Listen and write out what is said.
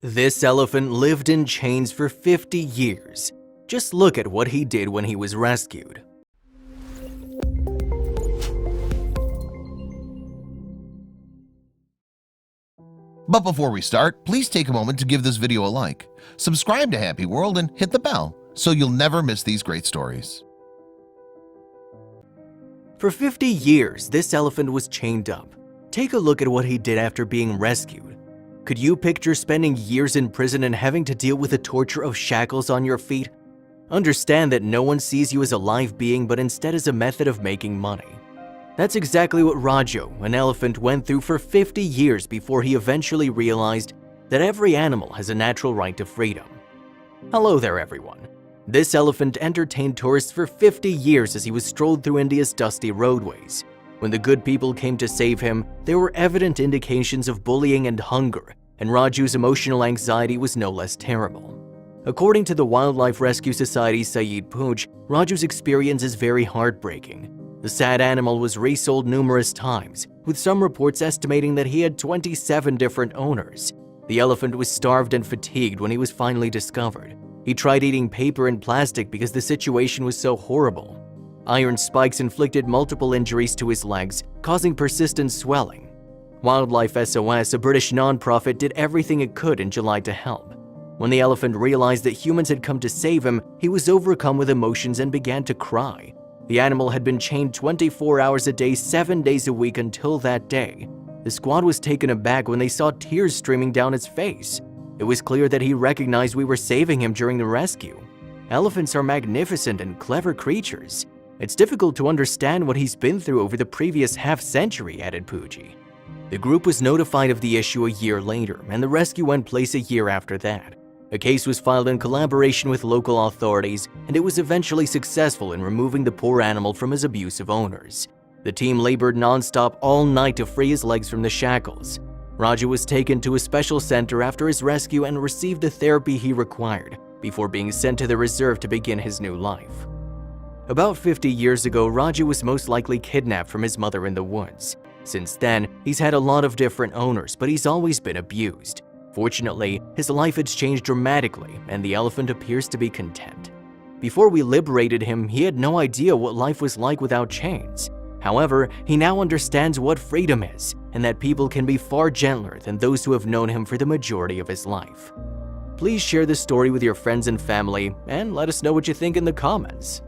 This elephant lived in chains for 50 years. Just look at what he did when he was rescued. But before we start, please take a moment to give this video a like, subscribe to Happy World, and hit the bell so you'll never miss these great stories. For 50 years, this elephant was chained up. Take a look at what he did after being rescued. Could you picture spending years in prison and having to deal with the torture of shackles on your feet? Understand that no one sees you as a live being, but instead as a method of making money. That's exactly what Raju, an elephant, went through for 50 years before he eventually realized that every animal has a natural right to freedom. Hello there, everyone. This elephant entertained tourists for 50 years as he was strolled through India's dusty roadways. When the good people came to save him, there were evident indications of bullying and hunger, and Raju's emotional anxiety was no less terrible. According to the Wildlife Rescue Society's Saeed Pooch, Raju's experience is very heartbreaking. The sad animal was resold numerous times, with some reports estimating that he had 27 different owners. The elephant was starved and fatigued when he was finally discovered. He tried eating paper and plastic because the situation was so horrible. Iron spikes inflicted multiple injuries to his legs, causing persistent swelling. Wildlife SOS, a British non-profit, did everything it could in July to help. When the elephant realized that humans had come to save him, he was overcome with emotions and began to cry. The animal had been chained 24 hours a day, 7 days a week until that day. The squad was taken aback when they saw tears streaming down his face. It was clear that he recognized we were saving him during the rescue. Elephants are magnificent and clever creatures. It's difficult to understand what he's been through over the previous half-century, added Pooji. The group was notified of the issue a year later, and the rescue went place a year after that. A case was filed in collaboration with local authorities, and it was eventually successful in removing the poor animal from his abusive owners. The team labored non-stop all night to free his legs from the shackles. Raju was taken to a special center after his rescue and received the therapy he required before being sent to the reserve to begin his new life. About 50 years ago, Raju was most likely kidnapped from his mother in the woods. Since then, he's had a lot of different owners, but he's always been abused. Fortunately, his life has changed dramatically, and the elephant appears to be content. Before we liberated him, he had no idea what life was like without chains. However, he now understands what freedom is, and that people can be far gentler than those who have known him for the majority of his life. Please share this story with your friends and family, and let us know what you think in the comments.